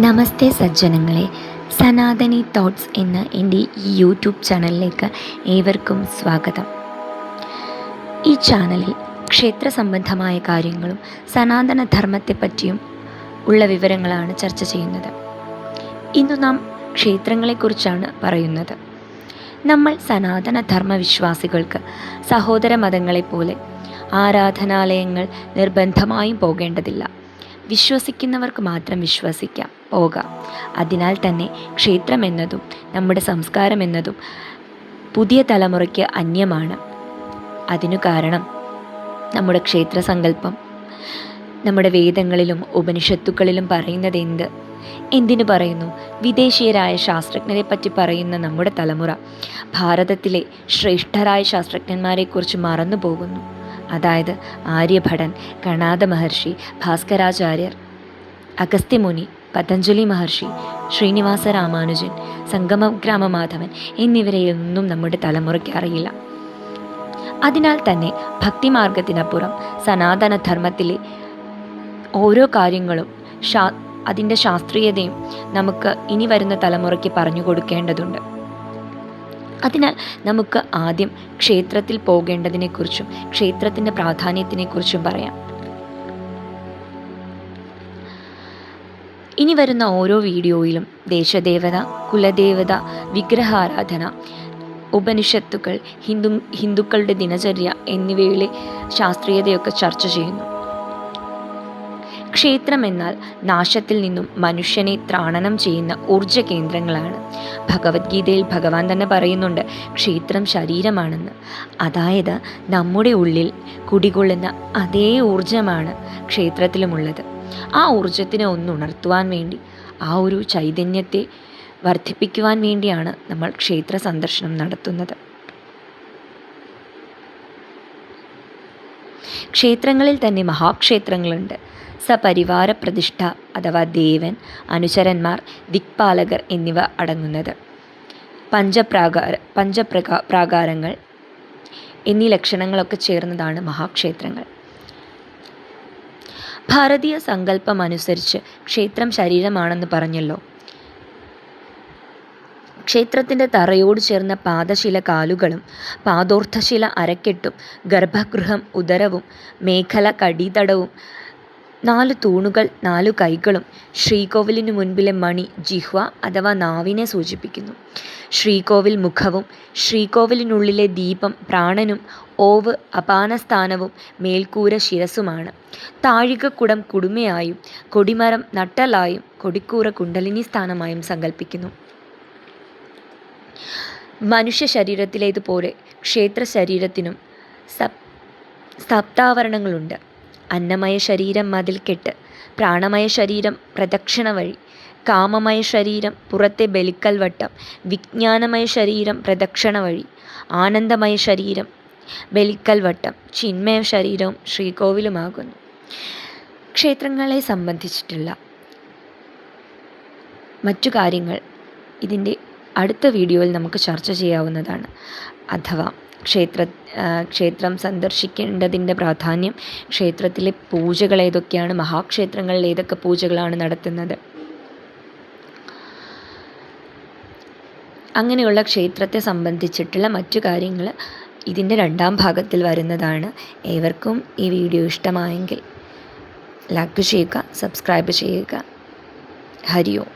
നമസ്തേ സജ്ജനങ്ങളെ, സനാതനി തോട്ട്സ് എന്ന എൻ്റെ ഈ യൂട്യൂബ് ചാനലിലേക്ക് ഏവർക്കും സ്വാഗതം. ഈ ചാനലിൽ ക്ഷേത്ര സംബന്ധമായ കാര്യങ്ങളും സനാതന ധർമ്മത്തെപ്പറ്റിയും ഉള്ള വിവരങ്ങളാണ് ചർച്ച ചെയ്യുന്നത്. ഇന്നു നാം ക്ഷേത്രങ്ങളെക്കുറിച്ചാണ് പറയുന്നത്. നമ്മൾ സനാതന ധർമ്മ വിശ്വാസികൾക്ക് സഹോദര മതങ്ങളെപ്പോലെ ആരാധനാലയങ്ങൾ നിർബന്ധമായും പോകേണ്ടതില്ല. വിശ്വസിക്കുന്നവർക്ക് മാത്രം വിശ്വസിക്കാം, പോകാം. അതിനാൽ തന്നെ ക്ഷേത്രം എന്നതും നമ്മുടെ സംസ്കാരം എന്നതും പുതിയ തലമുറയ്ക്ക് അന്യമാണ്. അതിനു കാരണം നമ്മുടെ ക്ഷേത്രസങ്കല്പം നമ്മുടെ വേദങ്ങളിലും ഉപനിഷത്തുക്കളിലും പറയുന്നത് എന്തിനു പറയുന്നു? വിദേശീയരായ ശാസ്ത്രജ്ഞരെ പറ്റി പറയുന്ന നമ്മുടെ തലമുറ ഭാരതത്തിലെ ശ്രേഷ്ഠരായ ശാസ്ത്രജ്ഞന്മാരെക്കുറിച്ച് മറന്നു പോകുന്നു. അതായത് ആര്യഭടൻ, കണാദ മഹർഷി, ഭാസ്കരാചാര്യർ, അഗസ്ത്യമുനി, പതഞ്ജലി മഹർഷി, ശ്രീനിവാസ രാമാനുജൻ, സംഗമഗ്രാമ മാധവൻ എന്നിവരെയൊന്നും നമ്മുടെ തലമുറയ്ക്ക് അറിയില്ല. അതിനാൽ തന്നെ ഭക്തിമാർഗത്തിനപ്പുറം സനാതനധർമ്മത്തിലെ ഓരോ കാര്യങ്ങളും അതിൻ്റെ ശാസ്ത്രീയതയും നമുക്ക് ഇനി വരുന്ന തലമുറയ്ക്ക് പറഞ്ഞു കൊടുക്കേണ്ടതുണ്ട്. അതിനാൽ നമുക്ക് ആദ്യം ക്ഷേത്രത്തിൽ പോകേണ്ടതിനെക്കുറിച്ചും ക്ഷേത്രത്തിൻ്റെ പ്രാധാന്യത്തിനെക്കുറിച്ചും പറയാം. ഇനി വരുന്ന ഓരോ വീഡിയോയിലും ദേശദേവത, കുലദേവത, വിഗ്രഹാരാധന, ഉപനിഷത്തുക്കൾ, ഹിന്ദുക്കളുടെ ദിനചര്യ എന്നിവയിലെ ശാസ്ത്രീയതയൊക്കെ ചർച്ച ചെയ്യുന്നു. ക്ഷേത്രം എന്നാൽ നാശത്തിൽ നിന്നും മനുഷ്യനെ ത്രാണനം ചെയ്യുന്ന ഊർജ കേന്ദ്രങ്ങളാണ്. ഭഗവത്ഗീതയിൽ ഭഗവാൻ തന്നെ പറയുന്നുണ്ട്, ക്ഷേത്രം ശരീരമാണെന്ന്. അതായത് നമ്മുടെ ഉള്ളിൽ കുടികൊള്ളുന്ന അതേ ഊർജമാണ് ക്ഷേത്രത്തിലുമുള്ളത്. ആ ഊർജത്തിനെ ഒന്നുണർത്തുവാൻ വേണ്ടി, ആ ഒരു ചൈതന്യത്തെ വർദ്ധിപ്പിക്കുവാൻ വേണ്ടിയാണ് നമ്മൾ ക്ഷേത്ര സന്ദർശനം നടത്തുന്നത്. ക്ഷേത്രങ്ങളിൽ തന്നെ മഹാക്ഷേത്രങ്ങളുണ്ട്. സപരിവാര പ്രതിഷ്ഠ അഥവാ ദേവൻ, അനുചരന്മാർ, ദിക്പാലകർ എന്നിവ അടങ്ങുന്നത്. പ്രാകാരങ്ങൾ എന്നീ ലക്ഷണങ്ങളൊക്കെ ചേർന്നതാണ് മഹാക്ഷേത്രങ്ങൾ. ഭാരതീയ സങ്കല്പം അനുസരിച്ച് ക്ഷേത്രം ശരീരമാണെന്ന് പറഞ്ഞല്ലോ. ക്ഷേത്രത്തിൻ്റെ തറയോട് ചേർന്ന പാദശില കാലുകളും, പാദോർദ്ധശില അരക്കെട്ടും, ഗർഭഗൃഹം ഉദരവും, മേഖല കടിതടവും, 4 തൂണുകൾ 4 കൈകളും, ശ്രീകോവിലിനു മുൻപിലെ മണി ജിഹ്വ അഥവാ നാവിനെ സൂചിപ്പിക്കുന്നു. ശ്രീകോവിൽ മുഖവും ശ്രീകോവിലിനുള്ളിലെ ദീപം പ്രാണനും, ഓവ് അപാനസ്ഥാനവും, മേൽക്കൂര ശിരസുമാണ്. താഴികക്കുടം കുടുമയായും, കൊടിമരം നട്ടലായും, കൊടിക്കൂറ കുണ്ടലിനി സ്ഥാനമായും സങ്കല്പിക്കുന്നു. മനുഷ്യ ശരീരത്തിലേതുപോലെ ക്ഷേത്ര ശരീരത്തിനും സപ്താവരണങ്ങളുണ്ട്. അന്നമയ ശരീരം മതിൽക്കെട്ട്, പ്രാണമയ ശരീരം പ്രദക്ഷിണ വഴി, കാമമയ ശരീരം പുറത്തെ ബലിക്കൽ വട്ടം, വിജ്ഞാനമയ ശരീരം പ്രദക്ഷിണ വഴി, ആനന്ദമയ ശരീരം ബലിക്കൽ വട്ടം, ചിന്മയ ശരീരവും ശ്രീകോവിലുമാകുന്നു. ക്ഷേത്രങ്ങളെ സംബന്ധിച്ചിട്ടുള്ള മറ്റു കാര്യങ്ങൾ ഇതിൻ്റെ അടുത്ത വീഡിയോയിൽ നമുക്ക് ചർച്ച ചെയ്യാവുന്നതാണ്. അഥവാ ക്ഷേത്രം സന്ദർശിക്കേണ്ടതിൻ്റെ പ്രാധാന്യം, ക്ഷേത്രത്തിലെ പൂജകൾ ഏതൊക്കെയാണ്, മഹാക്ഷേത്രങ്ങളിൽ ഏതൊക്കെ പൂജകളാണ് നടത്തുന്നത്, അങ്ങനെയുള്ള ക്ഷേത്രത്തെ സംബന്ധിച്ചിട്ടുള്ള മറ്റു കാര്യങ്ങൾ ഇതിൻ്റെ 2ാം ഭാഗത്തിൽ വരുന്നതാണ്. ഏവർക്കും ഈ വീഡിയോ ഇഷ്ടമായെങ്കിൽ ലൈക്ക് ചെയ്യുക, സബ്സ്ക്രൈബ് ചെയ്യുക. ഹരി ഓം.